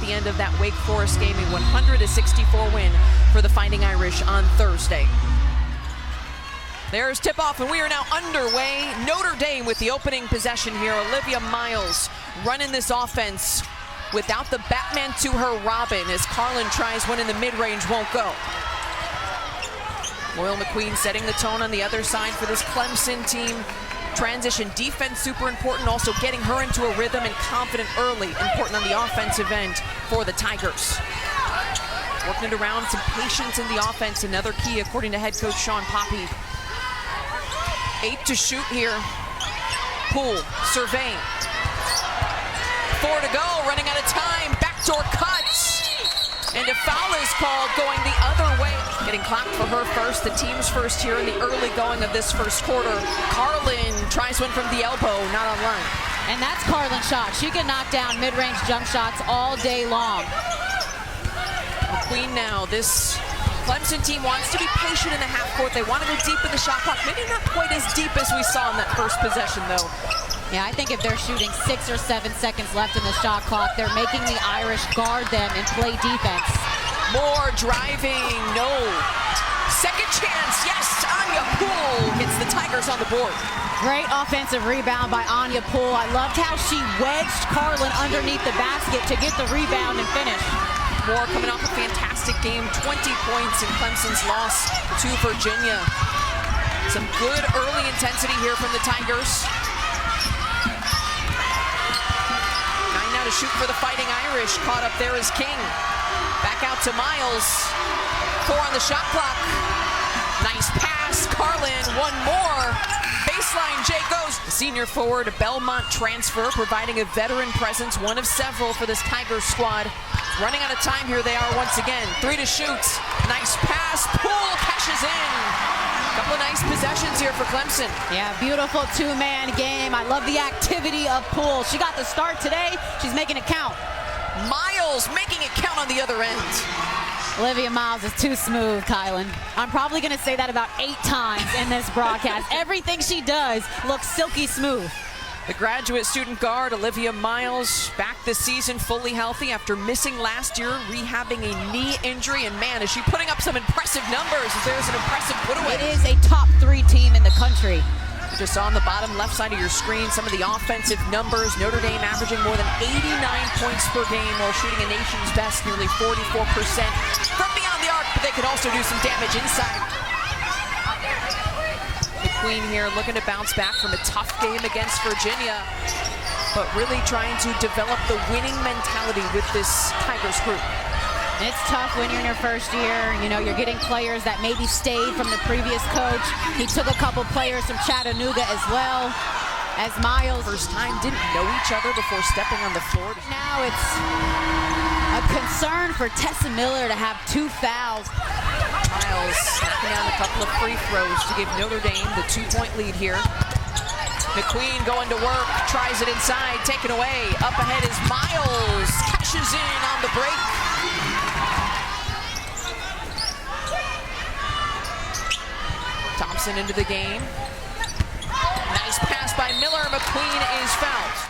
the end of that Wake Forest game, a 100-64 win for the Fighting Irish on Thursday. There's tip-off, and we are now underway. Notre Dame with the opening possession here. Olivia Miles running this offense without the Batman to her Robin as Carlin tries one in the mid-range, won't go. Loyal McQueen setting the tone on the other side for this Clemson team. Transition defense super important, also getting her into a rhythm and confident early, important on the offensive end for the Tigers. Working it around, some patience in the offense, another key according to head coach Sean Poppy. 8 to shoot here. Poole surveying. 4 to go, running out of time. Backdoor cuts. And a foul is called going the other way. Getting clapped for her first, the team's first here in the early going of this first quarter. Carlin tries one from the elbow, not on line. And that's Carlin's shot. She can knock down mid-range jump shots all day long. McQueen now, this Clemson team wants to be patient in the half court. They want to go deep in the shot clock. Maybe not quite as deep as we saw in that first possession, though. Yeah, I think if they're shooting 6 or 7 seconds left in the shot clock, they're making the Irish guard them and play defense. More driving, no. Second chance, yes, Anya Poole gets the Tigers on the board. Great offensive rebound by Anya Poole. I loved how she wedged Carlin underneath the basket to get the rebound and finish. Moore coming off a fantastic game, 20 points in Clemson's loss to Virginia. Some good early intensity here from the Tigers. 9 now to shoot for the Fighting Irish. Caught up there is King. Back out to Miles. 4 on the shot clock. Nice pass, Carlin, one more. Baseline, Jay goes. The senior forward, a Belmont transfer, providing a veteran presence, one of several for this Tigers squad. Running out of time here they are once again. 3 to shoot. Nice pass. Poole cashes in. Couple of nice possessions here for Clemson. Yeah, beautiful two-man game. I love the activity of Poole. She got the start today. She's making it count. Miles making it count on the other end. Olivia Miles is too smooth, Kylan. I'm probably going to say that about 8 times in this broadcast. Everything she does looks silky smooth. The graduate student guard, Olivia Miles, back this season fully healthy after missing last year, rehabbing a knee injury. And man, is she putting up some impressive numbers. There's an impressive put-away. It is a top 3 team in the country. You just saw on the bottom left side of your screen some of the offensive numbers. Notre Dame averaging more than 89 points per game while shooting a nation's best, nearly 44% from beyond the arc, but they could also do some damage inside. McQueen here looking to bounce back from a tough game against Virginia, but really trying to develop the winning mentality with this Tigers group. It's tough when you're in your first year. You know, you're getting players that maybe stayed from the previous coach. He took a couple players from Chattanooga as well. As Miles, first time, didn't know each other before stepping on the floor. Now it's a concern for Tessa Miller to have 2 fouls. Miles knocking down a couple of free throws to give Notre Dame the 2-point lead here. McQueen going to work, tries it inside, taken away. Up ahead is Miles, cashes in on the break. Thompson into the game. Nice pass by Miller. McQueen is fouled.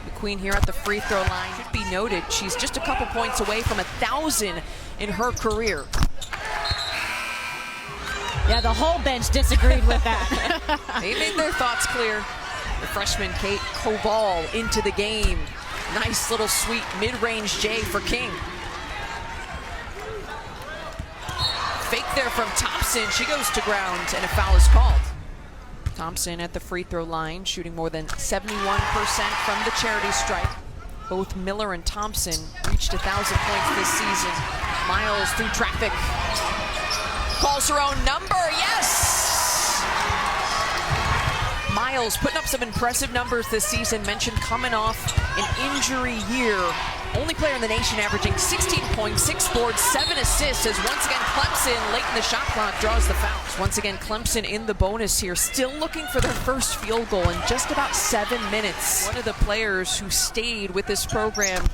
McQueen here at the free throw line. Should be noted, she's just a couple points away from 1,000 in her career. Yeah, the whole bench disagreed with that. They made their thoughts clear. The freshman Kate Koval into the game. Nice little sweet mid-range J for King. Fake there from Thompson. She goes to ground and a foul is called. Thompson at the free throw line, shooting more than 71% from the charity stripe. Both Miller and Thompson reached 1,000 points this season. Miles through traffic. Calls her own number, yes! Miles putting up some impressive numbers this season. Mentioned coming off an injury year. Only player in the nation averaging 16 points, 6 boards, 7 assists as once again Clemson late in the shot clock draws the fouls. Once again Clemson in the bonus here, still looking for their first field goal in just about 7 minutes. One of the players who stayed with this program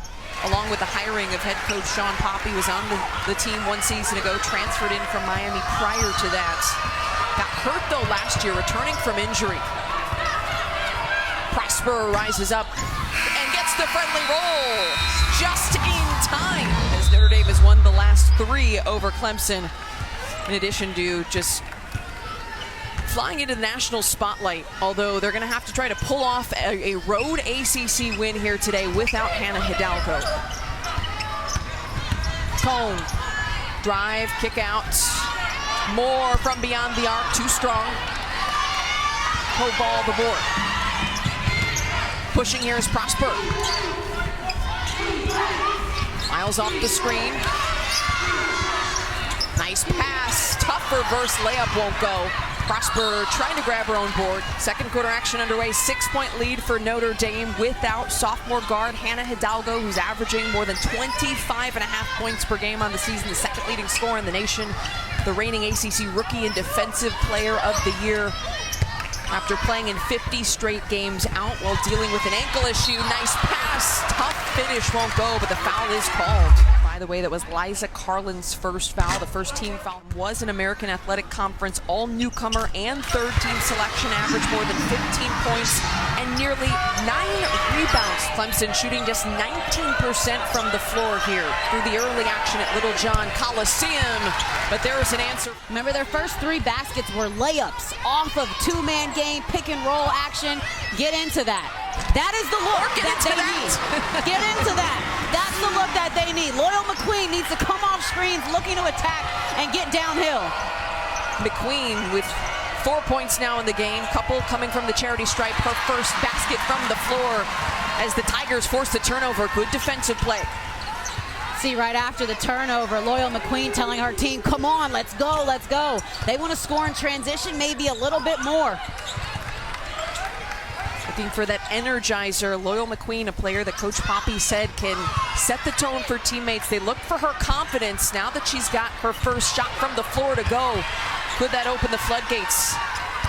along with the hiring of head coach Sean Poppy was on the team 1 season ago, transferred in from Miami prior to that. Got hurt though last year, returning from injury. Prosper rises up and gets the friendly roll just in time as Notre Dame has won the last 3 over Clemson. In addition to just flying into the national spotlight, although they're going to have to try to pull off a road ACC win here today without Hannah Hidalgo. Cone, drive, kick out. More from beyond the arc, too strong. Ball the board. Pushing here is Prosper. Miles off the screen. Nice pass. Tough reverse layup won't go. Prosper trying to grab her own board. Second quarter action underway. 6-point lead for Notre Dame without sophomore guard Hannah Hidalgo, who's averaging more than 25.5 points per game on the season, the second leading scorer in the nation, the reigning ACC Rookie and Defensive Player of the Year, after playing in 50 straight games out while dealing with an ankle issue. Nice pass. Tough finish won't go, but the foul is called. By the way, that was Liza Carlin's first foul. The first team foul was an American Athletic Conference all-newcomer and third-team selection, average more than 15 points and nearly 9 rebounds. Clemson shooting just 19% from the floor here through the early action at Littlejohn Coliseum. But there is an answer. Remember, their first 3 baskets were layups off of two-man game, pick and roll action. Get into that. That is the look that they need. Get into that. That's the look that they need. Loyal McQueen needs to come off screens, looking to attack and get downhill. McQueen with 4 points now in the game. Couple coming from the charity stripe. Her first basket from the floor as the Tigers force the turnover. Good defensive play. See, right after the turnover, Loyal McQueen telling her team, come on, let's go, let's go. They want to score in transition, maybe a little bit more. Looking for that energizer. Loyal McQueen, a player that Coach Poppy said can set the tone for teammates. They look for her confidence now that she's got her first shot from the floor to go. Could that open the floodgates?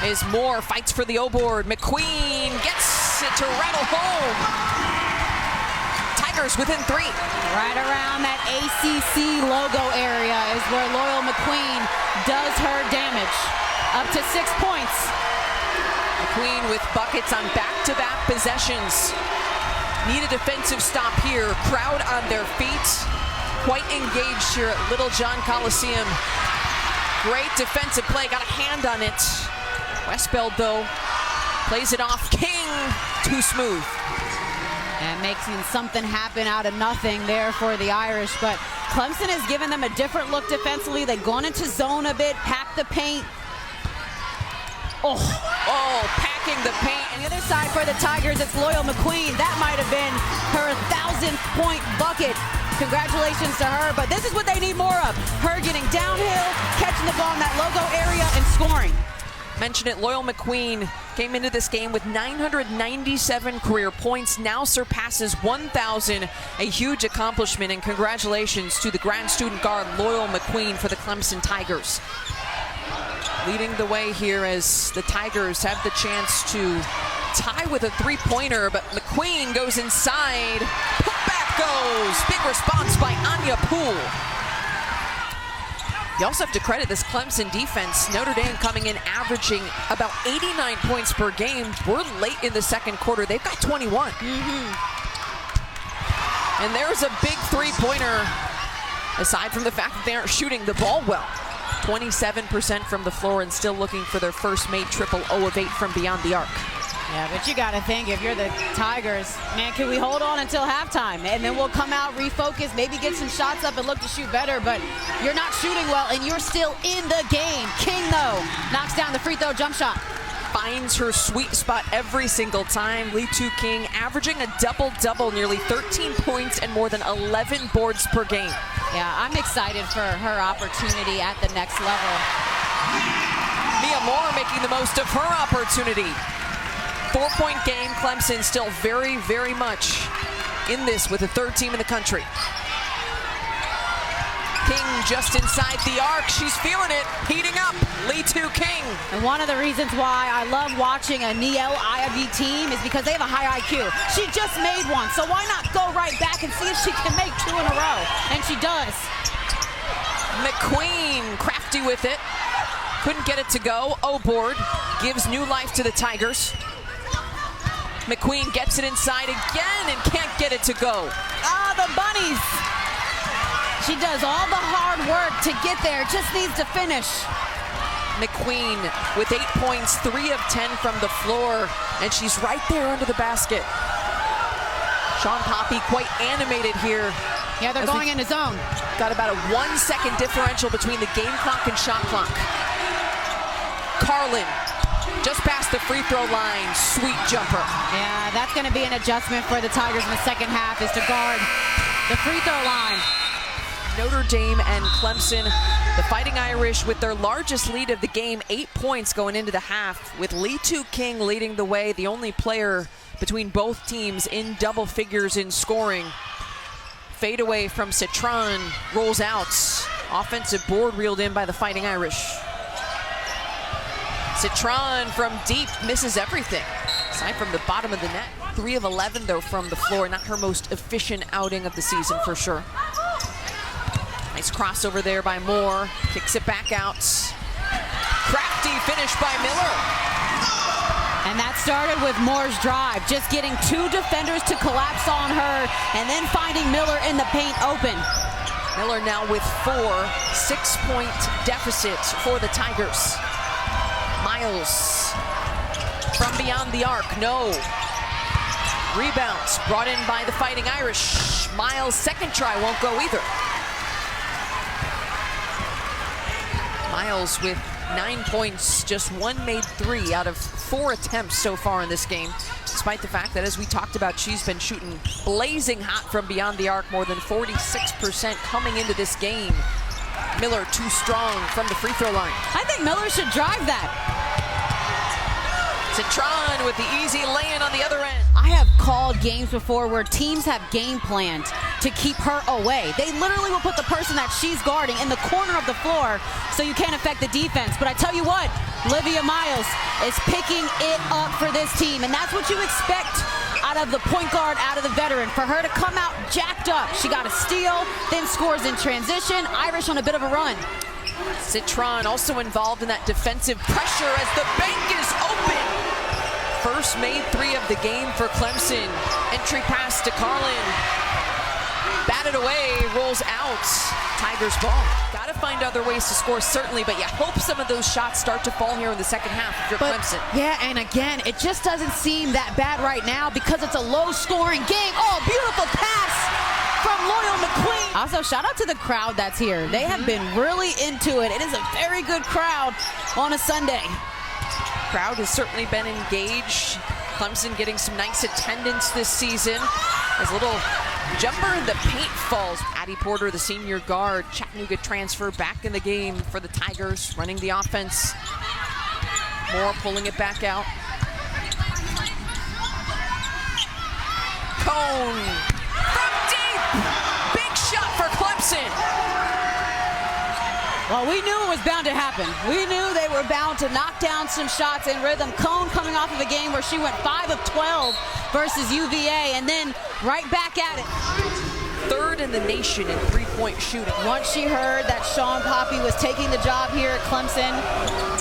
As Moore fights for the O-board. McQueen gets it to rattle home. Tigers within 3. Right around that ACC logo area is where Loyal McQueen does her damage. Up to 6 points. McQueen with buckets on back-to-back possessions. Need a defensive stop here. Crowd on their feet. Quite engaged here at Littlejohn Coliseum. Great defensive play. Got a hand on it. Westbeld, though, plays it off. King, too smooth. And making something happen out of nothing there for the Irish. But Clemson has given them a different look defensively. They've gone into zone a bit, packed the paint. Oh, packing the paint. On the other side for the Tigers, it's Loyal McQueen. That might have been her 1,000th point bucket. Congratulations to her, but this is what they need more of. Her getting downhill, catching the ball in that logo area, and scoring. Mentioned it, Loyal McQueen came into this game with 997 career points, now surpasses 1,000, a huge accomplishment, and congratulations to the grad student guard Loyal McQueen for the Clemson Tigers. Leading the way here as the Tigers have the chance to tie with a 3-pointer, but McQueen goes inside. Putback goes. Big response by Anya Poole. You also have to credit this Clemson defense. Notre Dame coming in averaging about 89 points per game. We're late in the second quarter. They've got 21. And there's a big 3-pointer, aside from the fact that they aren't shooting the ball well. 27% from the floor and still looking for their first made triple 0 of 8 from beyond the arc. Yeah, but you got to think, if you're the Tigers, man, can we hold on until halftime? And then we'll come out, refocus, maybe get some shots up and look to shoot better, but you're not shooting well and you're still in the game. King, though, knocks down the free throw jump shot. Finds her sweet spot every single time. Liatu King averaging a double-double, nearly 13 points and more than 11 boards per game. Yeah, I'm excited for her opportunity at the next level. Mia Moore making the most of her opportunity. 4-point game. Clemson still very, very much in this with the third team in the country. King just inside the arc. She's feeling it, heating up. Liatu King. And one of the reasons why I love watching a Niele Ivey team is because they have a high IQ. She just made one, so why not go right back and see if she can make 2 in a row? And she does. McQueen crafty with it. Couldn't get it to go. O-board gives new life to the Tigers. McQueen gets it inside again and can't get it to go. Ah, the bunnies. She does all the hard work to get there, just needs to finish. McQueen with 8 points, 3 of 10 from the floor, and she's right there under the basket. Sean Poppy quite animated here. Yeah, they're going into zone. Got about a 1 second differential between the game clock and shot clock. Carlin, just past the free throw line, sweet jumper. Yeah, that's going to be an adjustment for the Tigers in the second half, is to guard the free throw line. Notre Dame and Clemson, the Fighting Irish with their largest lead of the game, 8 points going into the half, with Liatu King leading the way, the only player between both teams in double figures in scoring. Fadeaway from Citron rolls out. Offensive board reeled in by the Fighting Irish. Citron from deep misses everything, aside from the bottom of the net. 3 of 11 though from the floor, not her most efficient outing of the season for sure. Nice crossover there by Moore, kicks it back out. Crafty finish by Miller. And that started with Moore's drive, just getting 2 defenders to collapse on her and then finding Miller in the paint open. Miller now with 4, 6-point deficit for the Tigers. Miles from beyond the arc, no. Rebounds brought in by the Fighting Irish. Miles' second try won't go either. Miles with 9 points, just 1 made 3 out of 4 attempts so far in this game, despite the fact that, as we talked about, she's been shooting blazing hot from beyond the arc, more than 46% coming into this game. Miller too strong from the free throw line. I think Miller should drive that. Citron with the easy lay-in on the other end. I have called games before where teams have game planned to keep her away. They literally will put the person that she's guarding in the corner of the floor so you can't affect the defense. But I tell you what, Olivia Miles is picking it up for this team, and that's what you expect out of the point guard, out of the veteran. For her to come out jacked up, she got a steal, then scores in transition. Irish on a bit of a run. Citron also involved in that defensive pressure as the bank is open. First made 3 of the game for Clemson. Entry pass to Carlin. Batted away, rolls out. Tigers ball. Gotta find other ways to score, certainly, but you hope some of those shots start to fall here in the second half if you're Clemson. Yeah, and again, it just doesn't seem that bad right now because it's a low-scoring game. Oh, beautiful pass from Loyal McQueen. Also, shout out to the crowd that's here. They have been really into it. It is a very good crowd on a Sunday. Crowd has certainly been engaged. Clemson getting some nice attendance this season. As a little jumper in the paint falls. Addie Porter, the senior guard, Chattanooga transfer, back in the game for the Tigers, running the offense. Moore pulling it back out. Cone from deep. Big shot for Clemson. Well, we knew it was bound to happen. We knew they were bound to knock down some shots in rhythm. Cone coming off of a game where she went 5 of 12 versus UVA, and then right back at it. 3rd in the nation in 3-point shooting. Once she heard that Sean Poppy was taking the job here at Clemson,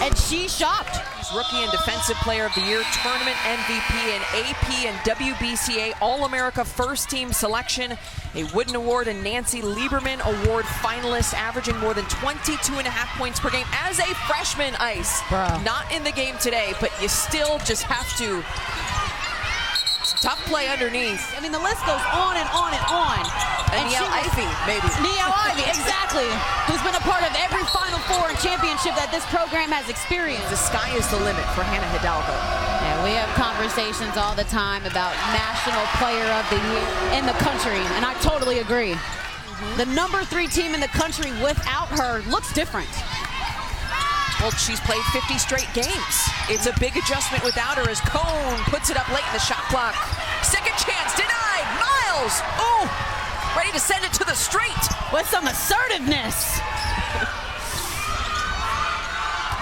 and she shopped. Rookie and Defensive Player of the Year, Tournament MVP, and AP and WBCA All-America First Team Selection, a Wooden Award and Nancy Lieberman Award finalist, averaging more than 22.5 points per game as a freshman, Ice. Bruh. Not in the game today, but you still just have to. Tough play underneath. I mean, the list goes on and on and on. And Niele Ivey, maybe. Niele Ivey, exactly. Who's been a part of every Final Four and championship that this program has experienced. The sky is the limit for Hannah Hidalgo. Yeah, we have conversations all the time about National Player of the Year in the country, and I totally agree. The number 3 team in the country without her looks different. Well, she's played 50 straight games. It's a big adjustment without her as Cone puts it up late in the shot clock. Second chance denied. Miles, ooh, ready to send it to the street. With some assertiveness.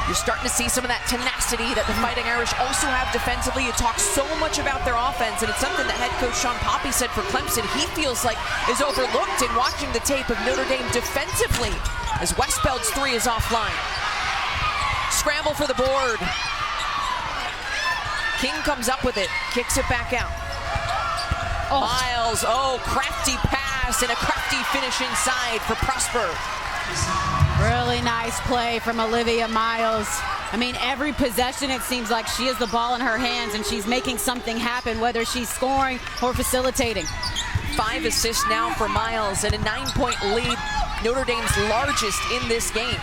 You're starting to see some of that tenacity that the Fighting Irish also have defensively. You talk so much about their offense, and it's something that head coach Sean Poppy said for Clemson he feels like is overlooked in watching the tape of Notre Dame defensively as Westfeld's 3 is offline. Scramble for the board. King comes up with it, kicks it back out. Oh. Miles, crafty pass and a crafty finish inside for Prosper. Really nice play from Olivia Miles. I mean, every possession it seems like she has the ball in her hands and she's making something happen, whether she's scoring or facilitating. 5 assists now for Miles and a 9-point lead, Notre Dame's largest in this game.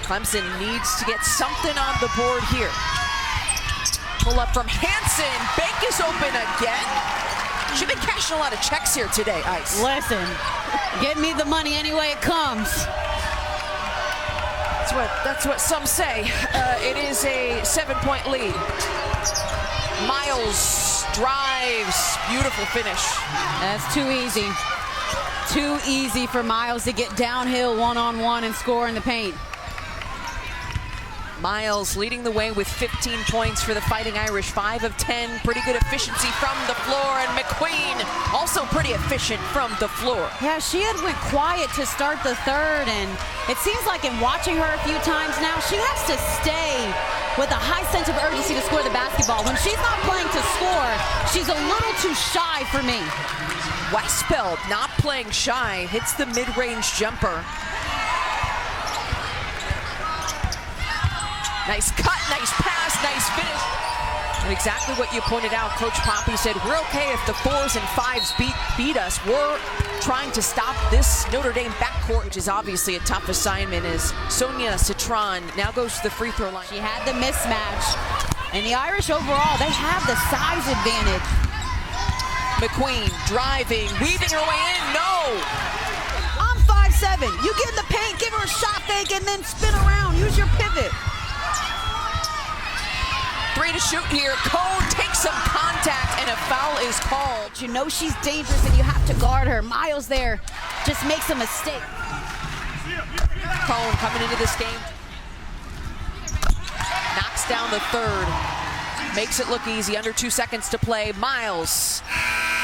Clemson needs to get something on the board here. Pull up from Hansen. Bank is open again. She's been cashing a lot of checks here today, Ice. Listen, get me the money any way it comes. That's what some say. It is a 7-point lead. Miles drives. Beautiful finish. That's too easy. Too easy for Miles to get downhill one-on-one and score in the paint. Miles leading the way with 15 points for the Fighting Irish, 5 of 10. Pretty good efficiency from the floor, and McQueen also pretty efficient from the floor. Yeah, she had went quiet to start the third, and it seems like in watching her a few times now, she has to stay with a high sense of urgency to score the basketball. When she's not playing to score, she's a little too shy for me. Westbeld not playing shy, hits the mid-range jumper. Nice cut, nice pass, nice finish. And exactly what you pointed out, Coach Poppy said, we're okay if the 4s and 5s beat us. We're trying to stop this Notre Dame backcourt, which is obviously a tough assignment, as Sonia Citron now goes to the free throw line. She had the mismatch. And the Irish overall, they have the size advantage. McQueen driving, weaving her way in, no! I'm 5'7". You get in the paint, give her a shot fake, and then spin around. Use your pivot. 3 to shoot here. Cone takes some contact and a foul is called. You know she's dangerous and you have to guard her. Miles there just makes a mistake. Cone coming into this game. Knocks down the third. Makes it look easy. Under 2 seconds to play. Miles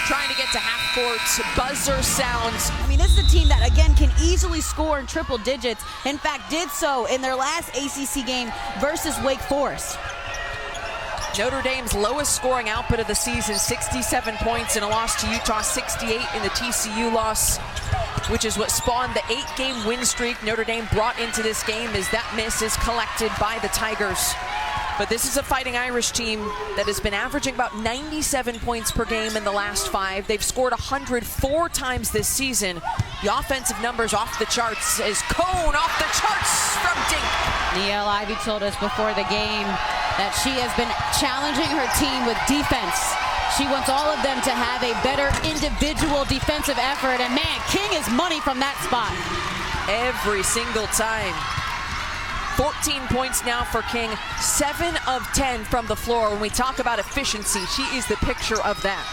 trying to get to half court. Buzzer sounds. I mean, this is a team that, again, can easily score in triple digits. In fact, did so in their last ACC game versus Wake Forest. Notre Dame's lowest scoring output of the season, 67 points in a loss to Utah, 68 in the TCU loss, which is what spawned the 8-game win streak Notre Dame brought into this game, as that miss is collected by the Tigers. But this is a Fighting Irish team that has been averaging about 97 points per game in the last 5. They've scored 104 times this season. The offensive numbers off the charts, as Cone off the charts from Dink. Niele Ivey told us before the game that she has been challenging her team with defense. She wants all of them to have a better individual defensive effort, and man, King is money from that spot. Every single time. 14 points now for King, 7 of 10 from the floor. When we talk about efficiency, she is the picture of that.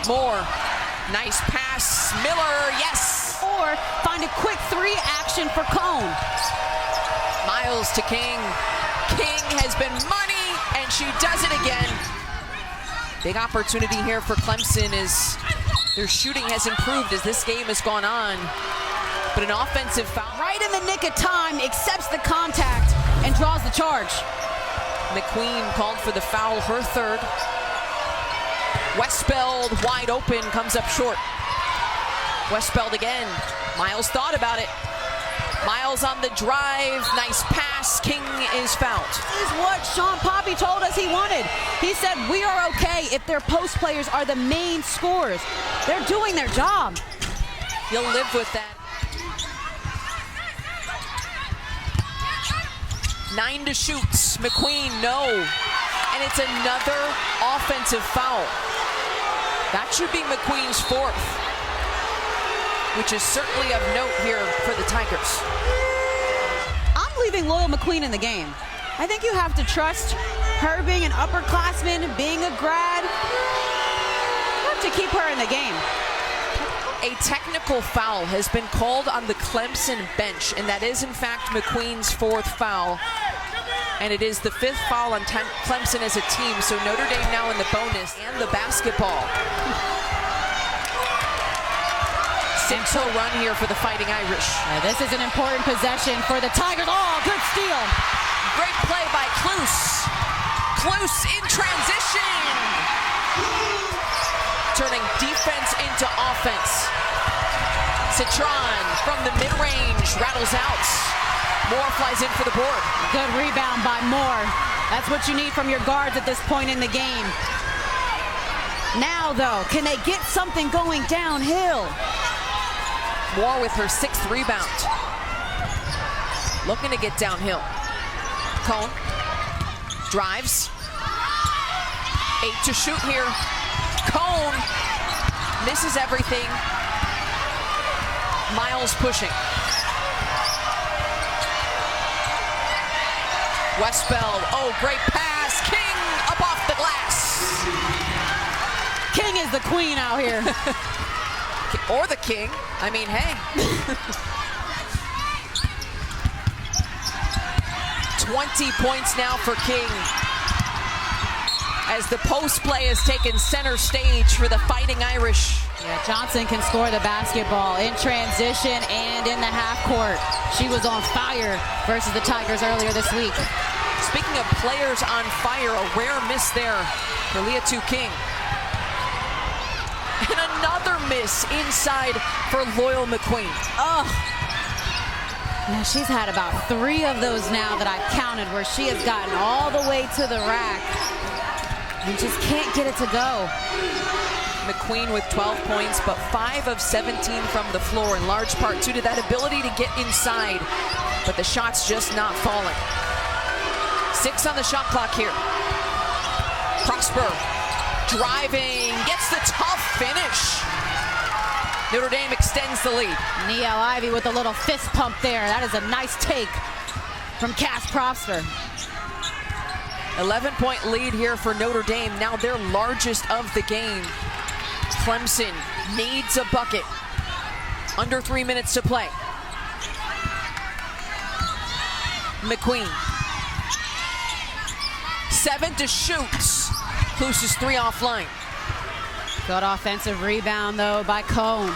Moore, nice pass, Miller, yes! Or find a quick 3 action for Cone. Miles to King. King has been money, and she does it again. Big opportunity here for Clemson as their shooting has improved as this game has gone on. But an offensive foul. Right in the nick of time, accepts the contact and draws the charge. McQueen called for the foul, her third. Westbeld wide open, comes up short. Westbeld again. Miles thought about it. Miles on the drive, nice pass. King is fouled. This is what Sean Poppy told us he wanted. He said, we are okay if their post players are the main scorers. They're doing their job. You'll live with that. 9 to shoot. McQueen, no. And it's another offensive foul. That should be McQueen's 4th, which is certainly of note here for the Tigers. I'm leaving Loyal McQueen in the game. I think you have to trust her being an upperclassman, being a grad. You have to keep her in the game. A technical foul has been called on the Clemson bench, and that is in fact McQueen's 4th foul. And it is the 5th foul on Clemson as a team, so Notre Dame now in the bonus and the basketball. 6-0 run here for the Fighting Irish. This is an important possession for the Tigers. Oh, good steal. Great play by Klus. Klus in transition. Turning defense into offense. Citron from the mid-range rattles out. Moore flies in for the board. Good rebound by Moore. That's what you need from your guards at this point in the game. Now, though, can they get something going downhill? Moore with her 6th rebound. Looking to get downhill. Cone drives. 8 to shoot here. Cone misses everything. Miles pushing. Westbeld, oh, great pass. King up off the glass. King is the queen out here. Or the king. I mean, hey. 20 points now for King, as the post play has taken center stage for the Fighting Irish. Yeah, Johnson can score the basketball in transition and in the half court. She was on fire versus the Tigers earlier this week. Speaking of players on fire, a rare miss there for Liatu King. And another miss inside for Loyal McQueen. Oh. Yeah, she's had about 3 of those now that I've counted, where she has gotten all the way to the rack and just can't get it to go. McQueen with 12 points, but 5 of 17 from the floor, in large part due to that ability to get inside, but the shot's just not falling. 6 on the shot clock here. Prosper driving, gets the tough finish. Notre Dame extends the lead. Niele Ivey with a little fist pump there. That is a nice take from Cass Prosper. 11-point lead here for Notre Dame, now their largest of the game. Clemson needs a bucket. Under 3 minutes to play. McQueen. 7 to shoot. Klus is 3 offline. Good offensive rebound, though, by Cone.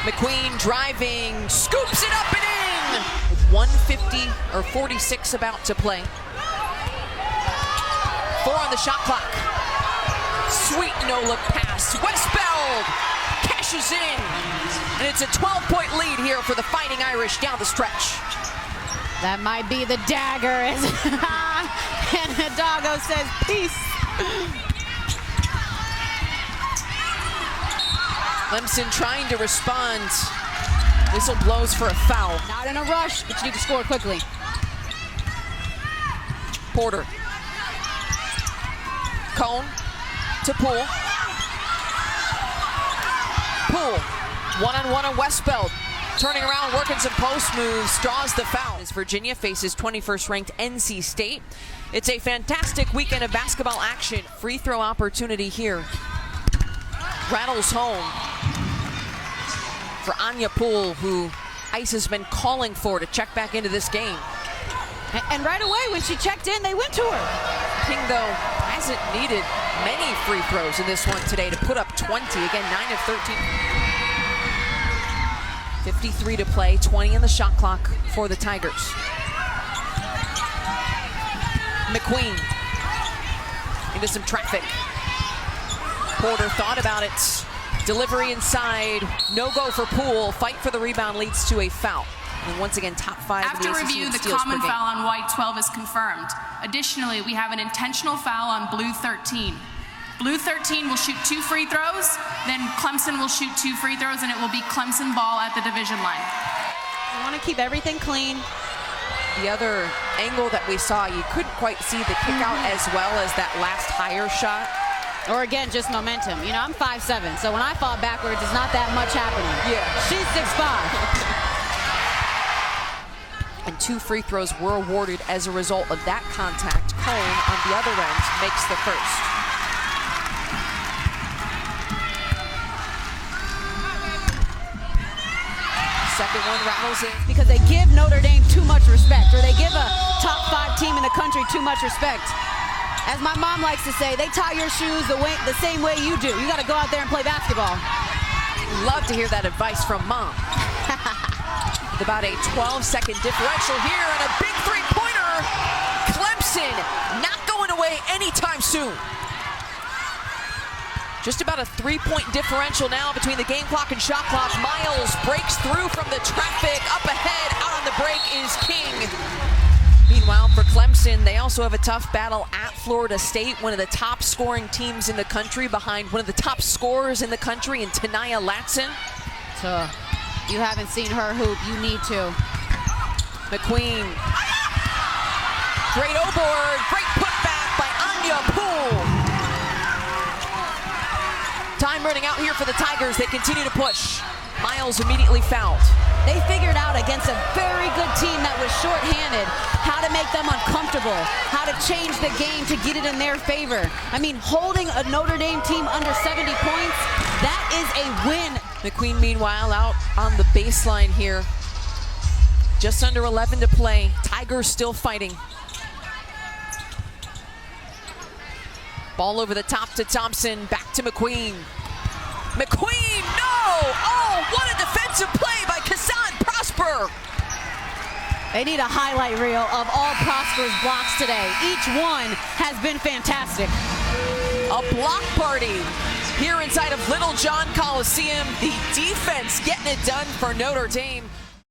McQueen driving, scoops it up and in! With 1:50 or 46 about to play. 4 on the shot clock. Sweet no-look pass. Westbeld cashes in. And it's a 12-point lead here for the Fighting Irish down the stretch. That might be the dagger, as and Hidalgo says peace. Clemson trying to respond. Whistle blows for a foul. Not in a rush, but you need to score quickly. Porter. Cone to Poole. Poole, one-on-one on Westbeld. Turning around, working some post moves, draws the foul. As Virginia faces 21st ranked NC State. It's a fantastic weekend of basketball action. Free throw opportunity here. Rattles home for Anya Poole, who Ice has been calling for to check back into this game. And right away, when she checked in, they went to her. King, though, hasn't needed many free throws in this one today to put up 20. Again, 9 of 13. 53 to play, 20 in the shot clock for the Tigers. McQueen into some traffic. Porter thought about it. Delivery inside. No go for Poole. Fight for the rebound leads to a foul. And once again, top 5 After in the ACC review, the steals common per game. foul on white 12 is confirmed. Additionally, we have an intentional foul on blue 13. Blue 13 will shoot 2 free throws, then Clemson will shoot 2 free throws, and it will be Clemson ball at the division line. You want to keep everything clean. The other angle that we saw, you couldn't quite see the kick out as well as that last higher shot. Or again, just momentum. You know, I'm 5'7", so when I fall backwards, it's not that much happening. Yeah. She's 6'5". And 2 free throws were awarded as a result of that contact. Cone on the other end makes the first. Second one rattles in. Because they give Notre Dame too much respect, or they give a top 5 team in the country too much respect. As my mom likes to say, they tie your shoes the same way you do. You got to go out there and play basketball. Love to hear that advice from mom. With about a 12-second differential here and a big three-pointer. Clemson not going away anytime soon. Just about a 3-point differential now between the game clock and shot clock. Miles breaks through from the traffic. Up ahead, out on the break is King. Meanwhile, for Clemson, they also have a tough battle at Florida State, one of the top scoring teams in the country, behind one of the top scorers in the country in Niele. So, you haven't seen her hoop, you need to. McQueen. Great O-board, great putback by Anya Poole. Time running out here for the Tigers. They continue to push. Miles immediately fouled. They figured out against a very good team that was shorthanded how to make them uncomfortable, how to change the game to get it in their favor. I mean, holding a Notre Dame team under 70 points, that is a win. McQueen, meanwhile, out on the baseline here. Just under 11 to play. Tigers still fighting. Ball over the top to Thompson, back to McQueen. McQueen, no! Oh, what a defensive play by Kassan Prosper! They need a highlight reel of all Prosper's blocks today. Each one has been fantastic. A block party here inside of Little John Coliseum. The defense getting it done for Notre Dame.